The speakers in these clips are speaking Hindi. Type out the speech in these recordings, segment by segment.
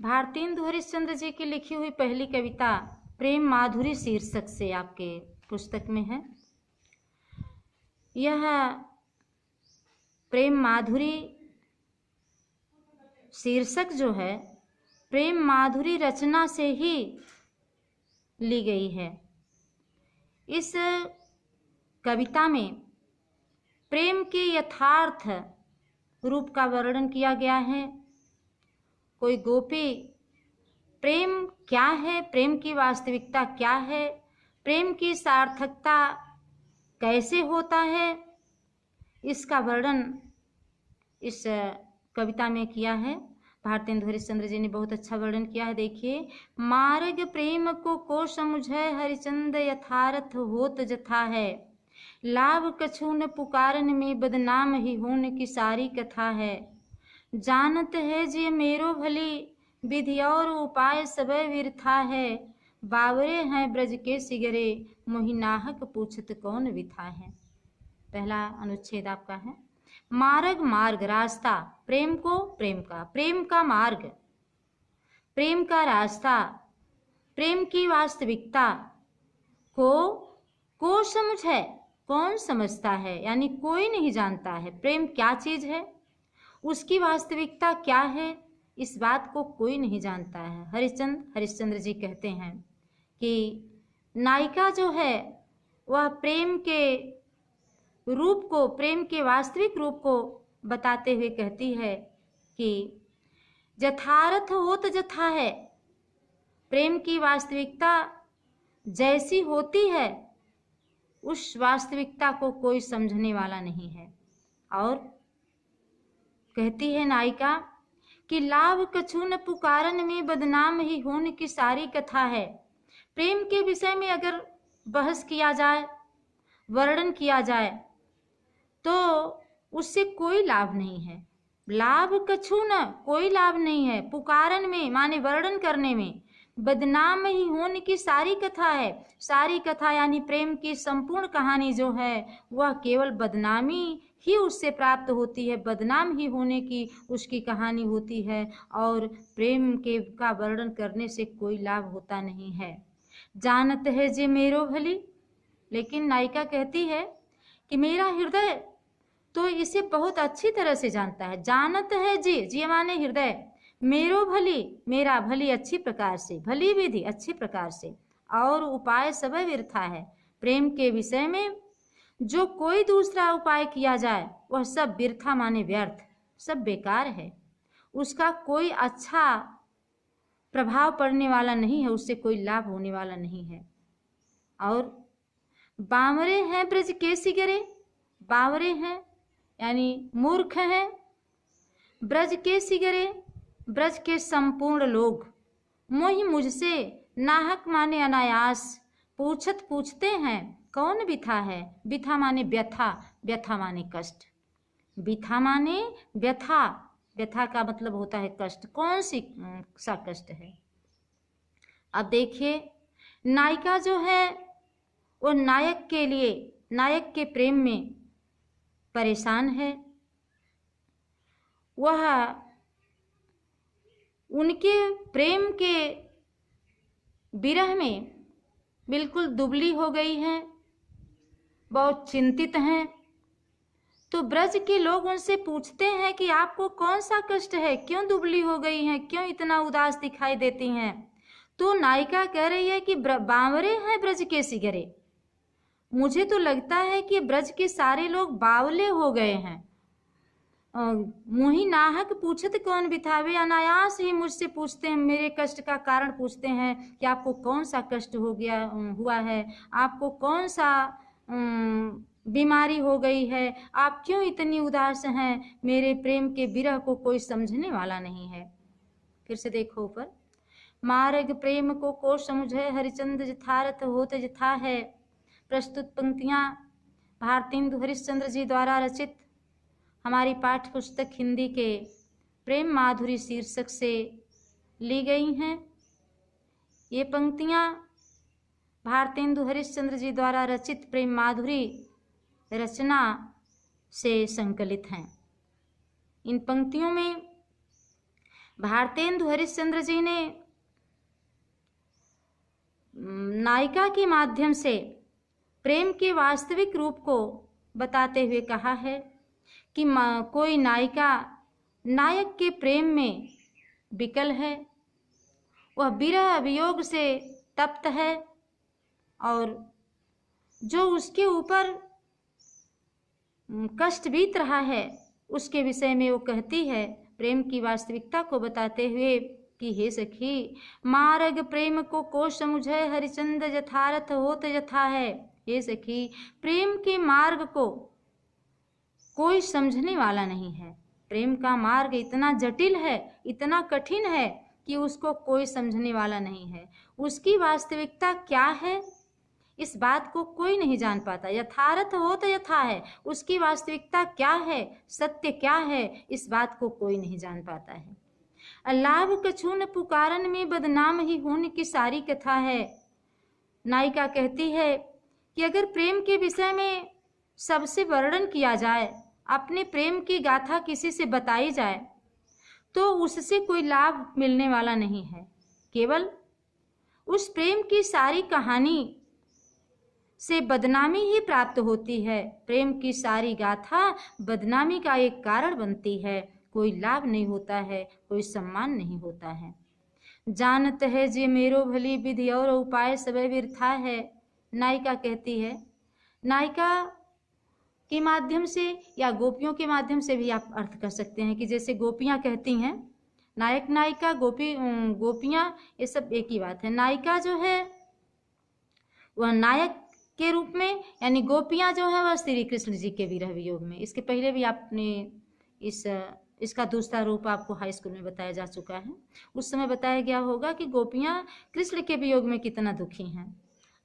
भारतेंदु हरिश्चंद्र जी की लिखी हुई पहली कविता प्रेम माधुरी शीर्षक से आपके पुस्तक में है। यह प्रेम माधुरी शीर्षक जो है प्रेम माधुरी रचना से ही ली गई है। इस कविता में प्रेम के यथार्थ रूप का वर्णन किया गया है। कोई गोपी प्रेम क्या है, प्रेम की वास्तविकता क्या है, प्रेम की सार्थकता कैसे होता है, इसका वर्णन इस कविता में किया है। भारतेंदु हरिश्चंद्र जी ने बहुत अच्छा वर्णन किया है। देखिए, मार्ग प्रेम को समुझै हरिचंद यथार्थ होत जथा है, लाभ कछु न पुकारन में बदनाम ही होने की सारी कथा है। जानत है जे मेरो भली विधि और उपाय सब विरथा है, बावरे हैं ब्रज के सिगरे मोहि नाहक पूछत कौन विथा है। पहला अनुच्छेद आपका है मार्ग, मार्ग रास्ता, प्रेम को प्रेम का मार्ग, प्रेम का रास्ता, प्रेम की वास्तविकता को समझ है, कौन समझता है, यानी कोई नहीं जानता है प्रेम क्या चीज है, उसकी वास्तविकता क्या है, इस बात को कोई नहीं जानता है। हरिश्चंद्र जी कहते हैं कि नायिका जो है वह प्रेम के रूप को, प्रेम के वास्तविक रूप को बताते हुए कहती है कि यथार्थ होत जथा है, प्रेम की वास्तविकता जैसी होती है उस वास्तविकता को कोई समझने वाला नहीं है। और कहती है नायिका कि लाभ कछु न पुकारन में बदनाम ही होने की सारी कथा है। प्रेम के विषय में अगर बहस किया जाए, वर्णन किया जाए तो उससे कोई लाभ नहीं है। लाभ कछु न, कोई लाभ नहीं है, पुकारन में माने वर्णन करने में, बदनाम ही होने की सारी कथा है। सारी कथा यानी प्रेम की संपूर्ण कहानी जो है वह केवल बदनामी ही उससे प्राप्त होती है, बदनाम ही होने की उसकी कहानी होती है, और प्रेम के का वर्णन करने से कोई लाभ होता नहीं है। जानत है जे मेरो भली, लेकिन नायिका कहती है कि मेरा हृदय तो इसे बहुत अच्छी तरह से जानता है। जानत है जी माने हृदय, मेरो भली, मेरा भली अच्छी प्रकार से, भली विधि अच्छी प्रकार से, और उपाय सब व्यर्था है। प्रेम के विषय में जो कोई दूसरा उपाय किया जाए वह सब व्यर्था माने व्यर्थ, सब बेकार है, उसका कोई अच्छा प्रभाव पड़ने वाला नहीं है, उससे कोई लाभ होने वाला नहीं है। और बावरे हैं ब्रज के सिगरे, बावरे हैं यानी मूर्ख हैं, ब्रज के सिगरे, ब्रज के संपूर्ण लोग, मोहि मुझसे नाहक माने अनायास, पूछते हैं कौन बिथा है। बिथा माने व्यथा, व्यथा माने कष्ट, बिथा माने व्यथा, व्यथा का मतलब होता है कष्ट, कौन सा कष्ट है। अब देखिए, नायिका जो है वो नायक के लिए, नायक के प्रेम में परेशान है। वह उनके प्रेम के विरह में बिल्कुल दुबली हो गई हैं, बहुत चिंतित हैं। तो ब्रज के लोग उनसे पूछते हैं कि आपको कौन सा कष्ट है, क्यों दुबली हो गई हैं, क्यों इतना उदास दिखाई देती हैं। तो नायिका कह रही है कि बावरे हैं ब्रज के सिगरे, मुझे तो लगता है कि ब्रज के सारे लोग बावले हो गए हैं। मोहि नाहक पूछत कौन बिथावे, अनायास ही मुझसे पूछते हैं, मेरे कष्ट का कारण पूछते हैं कि आपको कौन सा कष्ट हुआ है, आपको कौन सा बीमारी हो गई है, आप क्यों इतनी उदास हैं, मेरे प्रेम के विरह को कोई समझने वाला नहीं है। फिर से देखो ऊपर, मार्ग प्रेम को समुझे हरिचंद यथार्थ होत जथा है। प्रस्तुत पंक्तियां भारतेंदु हरिश्चंद्र जी द्वारा रचित हमारी पाठ्य पुस्तक हिंदी के प्रेम माधुरी शीर्षक से ली गई हैं। ये पंक्तियां भारतेंदु हरिश्चंद्र जी द्वारा रचित प्रेम माधुरी रचना से संकलित हैं। इन पंक्तियों में भारतेंदु हरिश्चंद्र जी ने नायिका के माध्यम से प्रेम के वास्तविक रूप को बताते हुए कहा है कि कोई नायिका नायक के प्रेम में विकल है, वह विरह वियोग से तप्त है और जो उसके ऊपर कष्ट बीत रहा है उसके विषय में वो कहती है, प्रेम की वास्तविकता को बताते हुए कि हे सखी, मार्ग प्रेम को कोश मुझे हरिचंद यथार्थ होत यथा है। हे सखी, प्रेम के मार्ग को कोई समझने वाला नहीं है। प्रेम का मार्ग इतना जटिल है, इतना कठिन है कि उसको कोई समझने वाला नहीं है। उसकी वास्तविकता क्या है इस बात को कोई नहीं जान पाता। यथार्थ होत यथा है, उसकी वास्तविकता क्या है, सत्य क्या है, इस बात को कोई नहीं जान पाता है। अल्लाह कछु न पुकारन में बदनाम ही होने की सारी कथा है। नायिका कहती है कि अगर प्रेम के विषय में सबसे वर्णन किया जाए, अपने प्रेम की गाथा किसी से बताई जाए, तो उससे कोई लाभ मिलने वाला नहीं है। केवल उस प्रेम की सारी कहानी से बदनामी ही प्राप्त होती है। प्रेम की सारी गाथा बदनामी का एक कारण बनती है। कोई लाभ नहीं होता है, कोई सम्मान नहीं होता है। जानत है जे मेरो भली विधि और उपाय सबे व्यर्था है। नायिका कहती है, नायिका के माध्यम से या गोपियों के माध्यम से भी आप अर्थ कर सकते हैं कि जैसे गोपियां कहती हैं, नायक नायिका गोपियां ये सब एक ही बात है। नायिका जो है वह नायक के रूप में, यानी गोपियां जो है वह श्री कृष्ण जी के विरह वियोग में। इसके पहले भी आपने इसका दूसरा रूप आपको हाई स्कूल में बताया जा चुका है। उस समय बताया गया होगा कि गोपियां कृष्ण के वियोग में कितना दुखी हैं।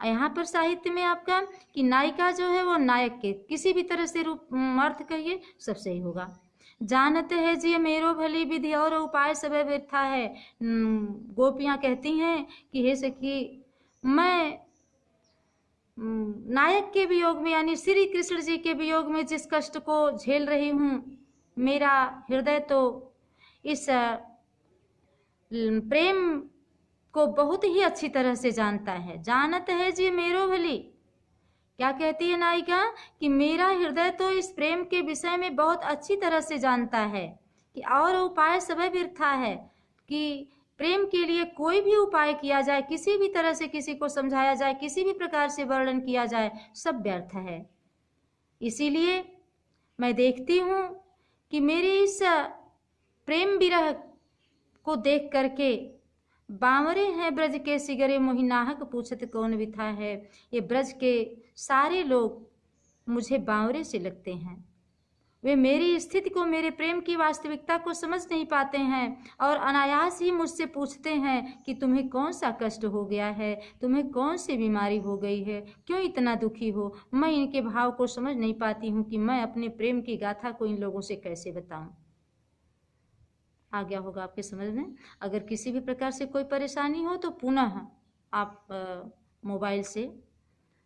यहाँ पर साहित्य में आपका कि नायिका जो है वो नायक के किसी भी तरह से रूप अर्थ कहिए सब सही होगा। जानते है जी मेरो भली विधि और उपाय सब व्यर्था है। गोपियां कहती हैं कि हे सखी, मैं नायक के वियोग में यानी श्री कृष्ण जी के वियोग में जिस कष्ट को झेल रही हूँ, मेरा हृदय तो इस प्रेम को बहुत ही अच्छी तरह से जानता है। जानत है जी मेरो भली, क्या कहती है नायिका कि मेरा हृदय तो इस प्रेम के विषय में बहुत अच्छी तरह से जानता है कि और उपाय सब व्यर्था है, कि प्रेम के लिए कोई भी उपाय किया जाए, किसी भी तरह से किसी को समझाया जाए, किसी भी प्रकार से वर्णन किया जाए, सब व्यर्थ है। इसीलिए मैं देखती हूँ कि मेरे इस प्रेम विरह को देख करके बावरे हैं ब्रज के सिगरे मोहिनाहक पूछत कौन विथा है। ये ब्रज के सारे लोग मुझे बावरे से लगते हैं। वे मेरी स्थिति को, मेरे प्रेम की वास्तविकता को समझ नहीं पाते हैं और अनायास ही मुझसे पूछते हैं कि तुम्हें कौन सा कष्ट हो गया है, तुम्हें कौन सी बीमारी हो गई है, क्यों इतना दुखी हो। मैं इनके भाव को समझ नहीं पाती हूँ कि मैं अपने प्रेम की गाथा को इन लोगों से कैसे बताऊं। आ गया होगा आपके समझ में। अगर किसी भी प्रकार से कोई परेशानी हो तो पुनः आप मोबाइल से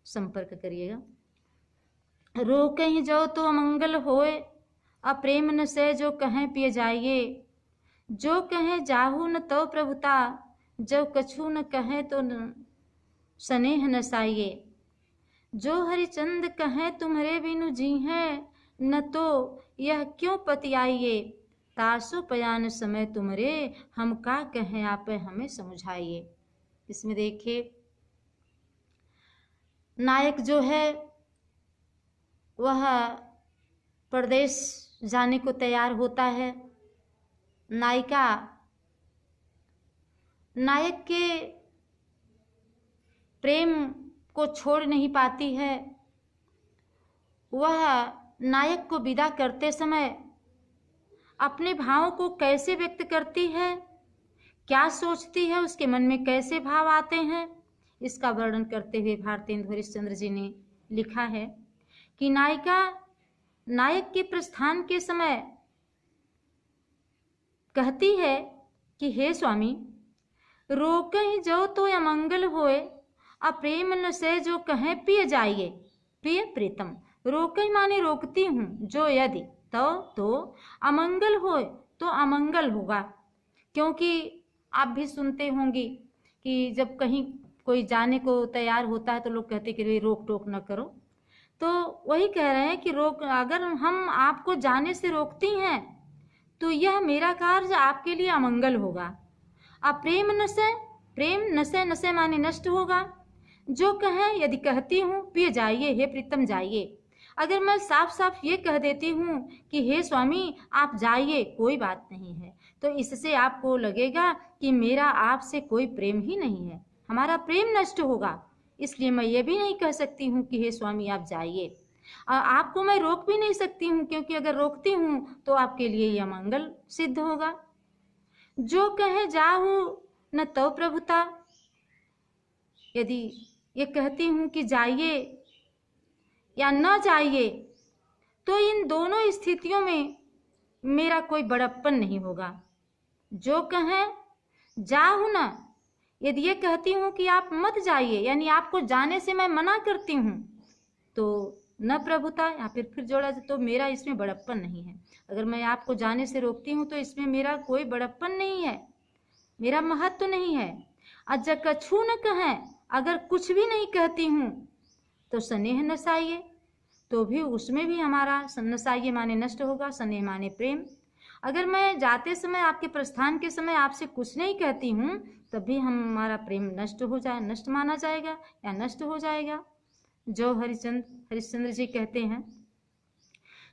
संपर्क करिएगा। रोकहीं जो तो अमंगल होए, अप्रेम न से जो कहें पिए जाइए। जो कहें जाहू न तो प्रभुता, जो कछु न कहें तो स्नेह न साइए। जो हरिचंद कहें तुम्हारे बिनु जी हैं, न तो यह क्यों पतियाइए। तासो पयान समय तुमरे, हम का कहें आप हमें समझाइए। इसमें देखिए नायक जो है वह परदेश जाने को तैयार होता है। नायिका नायक के प्रेम को छोड़ नहीं पाती है। वह नायक को विदा करते समय अपने भावों को कैसे व्यक्त करती है, क्या सोचती है, उसके मन में कैसे भाव आते हैं, इसका वर्णन करते हुए भारतेंदु हरिश्चंद्र जी ने लिखा है कि नायिका नायक के प्रस्थान के समय कहती है कि हे स्वामी, रोकहीं जो तो अमंगल होए, अप्रेम न से जो कहें पिए जाइए। प्रिय प्रीतम, रोकहीं माने रोकती हूँ, जो यदि तो अमंगल होए तो अमंगल होगा, क्योंकि आप भी सुनते होंगे कि जब कहीं कोई जाने को तैयार होता है तो लोग कहते कि भाई रोक टोक न करो। तो वही कह रहे हैं कि अगर हम आपको जाने से रोकती हैं तो यह मेरा कार्य आपके लिए अमंगल होगा। अप्रेम नशे नशे माने नष्ट होगा। जो कहें यदि कहती हूँ पिए जाइए हे प्रीतम जाइए। अगर मैं साफ साफ ये कह देती हूँ कि हे स्वामी आप जाइए कोई बात नहीं है, तो इससे आपको लगेगा कि मेरा आपसे कोई प्रेम ही नहीं है, हमारा प्रेम नष्ट होगा। इसलिए मैं ये भी नहीं कह सकती हूँ कि हे स्वामी आप जाइए। आपको मैं रोक भी नहीं सकती हूँ, क्योंकि अगर रोकती हूँ तो आपके लिए यह अमंगल सिद्ध होगा। जो कहे जाहू न तो प्रभुता, यदि ये कहती हूँ कि जाइए या न जाइए तो इन दोनों स्थितियों में मेरा कोई बड़प्पन नहीं होगा। जो कहें जाहू न, यदि ये कहती हूँ कि आप मत जाइए यानी आपको जाने से मैं मना करती हूँ, तो न प्रभुता या फिर जोड़ा तो मेरा इसमें बड़प्पन नहीं है। अगर मैं आपको जाने से रोकती हूँ तो इसमें मेरा कोई बड़प्पन नहीं है, मेरा महत्व नहीं है। अज कछु न कहें, अगर कुछ भी नहीं कहती हूँ तो स्नेह नसाइए, तो भी उसमें भी हमारा नसाइए माने नष्ट होगा, स्नेह माने प्रेम। अगर मैं जाते समय आपके प्रस्थान के समय आपसे कुछ नहीं कहती हूँ तब भी हमारा प्रेम नष्ट माना जाएगा या नष्ट हो जाएगा। जो हरिश्चंद्र जी कहते हैं,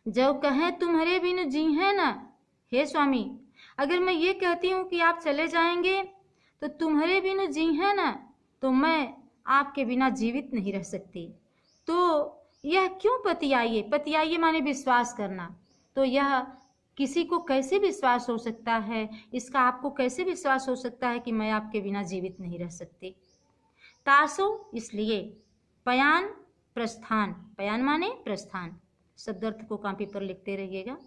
जो कहें तुम्हारे बिनु जी है ना, हे स्वामी अगर मैं ये कहती हूँ कि आप चले जाएंगे तो तुम्हारे बिनु जी है ना, तो मैं आपके बिना जीवित नहीं रह सकती। तो यह क्यों पतियाइए, पतियाइए माने विश्वास करना, तो यह किसी को कैसे विश्वास हो सकता है, इसका आपको कैसे विश्वास हो सकता है कि मैं आपके बिना जीवित नहीं रह सकती। तासो इसलिए पयान प्रस्थान, पयान माने प्रस्थान, शब्द अर्थ को कॉपी पर लिखते रहिएगा।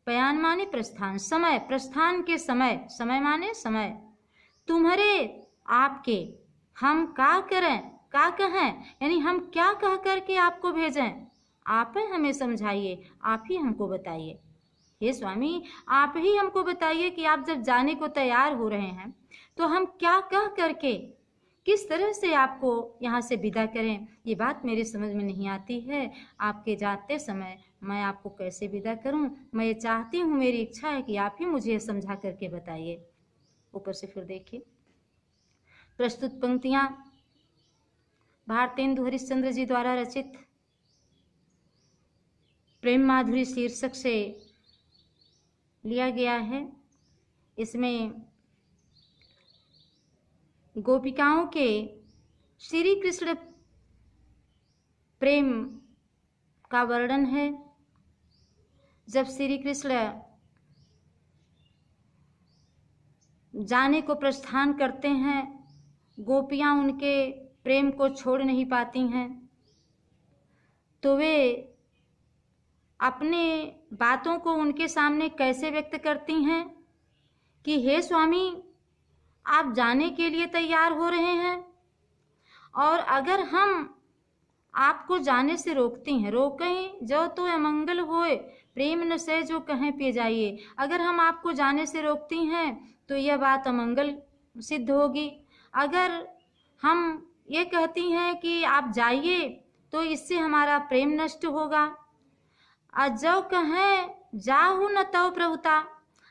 पयान माने प्रस्थान, समय, प्रस्थान के समय, समय माने समय। तुम्हारे आपके हम का करें, का कहें यानी हम क्या कह करके आपको भेजें, आप ही हमें समझाइए, आप ही हमको बताइए। हे स्वामी आप ही हमको बताइए कि आप जब जाने को तैयार हो रहे हैं तो हम क्या कह करके किस तरह से आपको यहाँ से विदा करें। ये बात मेरे समझ में नहीं आती है। आपके जाते समय मैं आपको कैसे विदा करूं, मैं ये चाहती हूँ, मेरी इच्छा है कि आप ही मुझे समझा करके बताइए। ऊपर से फिर देखिए प्रस्तुत पंक्तियां भारतेंदु हरिश्चंद्र जी द्वारा रचित प्रेम माधुरी शीर्षक से लिया गया है। इसमें गोपिकाओं के श्री कृष्ण प्रेम का वर्णन है। जब श्री कृष्ण जाने को प्रस्थान करते हैं, गोपियां उनके प्रेम को छोड़ नहीं पाती हैं, तो वे अपने बातों को उनके सामने कैसे व्यक्त करती हैं कि हे स्वामी आप जाने के लिए तैयार हो रहे हैं और अगर हम आपको जाने से रोकती हैं, रोकें जो तो अमंगल होए, प्रेम न से जो कहें पिए जाइए। अगर हम आपको जाने से रोकती हैं तो यह बात अमंगल सिद्ध होगी। अगर हम ये कहती हैं कि आप जाइए तो इससे हमारा प्रेम नष्ट होगा। जो कहें जाहू न तो प्रभुता,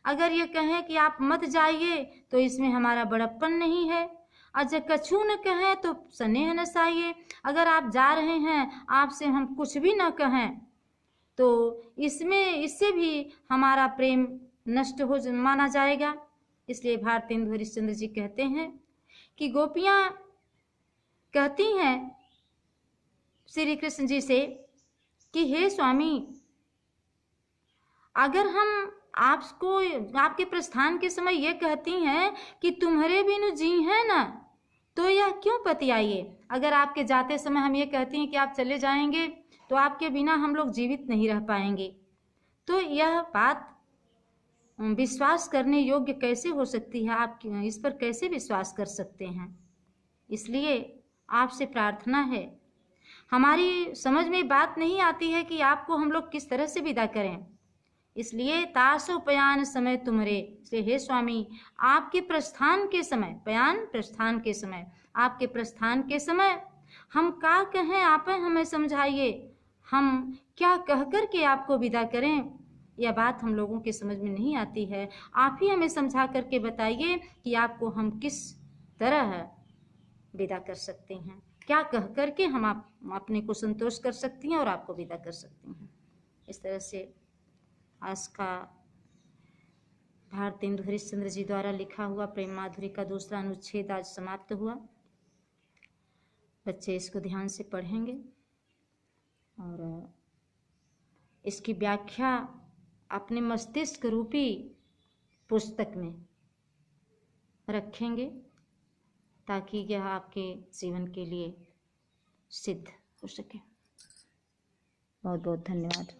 अगर ये कहें कि आप मत जाइए तो इसमें हमारा बड़प्पन नहीं है। अज कछु न कहें तो स्नेह नसाइए, अगर आप जा रहे हैं आपसे हम कुछ भी न कहें तो इससे भी हमारा प्रेम नष्ट हो माना जाएगा। इसलिए भारतेंदु हरिश्चंद्र जी कहते हैं कि गोपियां कहती हैं श्री कृष्ण जी से कि हे स्वामी अगर हम आपको आपके प्रस्थान के समय ये कहती हैं कि तुम्हारे बिनु जी है ना, तो यह क्यों पतियाइए। अगर आपके जाते समय हम ये कहती हैं कि आप चले जाएंगे तो आपके बिना हम लोग जीवित नहीं रह पाएंगे, तो यह बात विश्वास करने योग्य कैसे हो सकती है, आप इस पर कैसे विश्वास कर सकते हैं। इसलिए आपसे प्रार्थना है, हमारी समझ में बात नहीं आती है कि आपको हम लोग किस तरह से विदा करें, इसलिए तासो पयान समय तुम्हारे। इसलिए हे स्वामी, आपके प्रस्थान के समय, पयान प्रस्थान के समय, आपके प्रस्थान के समय हम क्या कहें, आप हमें समझाइए, हम क्या कह कर के आपको विदा करें। यह बात हम लोगों के समझ में नहीं आती है। आप ही हमें समझा करके बताइए कि आपको हम किस तरह विदा कर सकते हैं, क्या कह करके हम अपने को संतोष कर सकती हैं और आपको विदा कर सकती हैं। इस तरह से आज का भारतेंदु हरिश्चंद्र जी द्वारा लिखा हुआ प्रेम माधुरी का दूसरा अनुच्छेद आज समाप्त हुआ। बच्चे इसको ध्यान से पढ़ेंगे और इसकी व्याख्या अपने मस्तिष्क रूपी पुस्तक में रखेंगे ताकि यह आपके जीवन के लिए सिद्ध हो सके। बहुत बहुत धन्यवाद।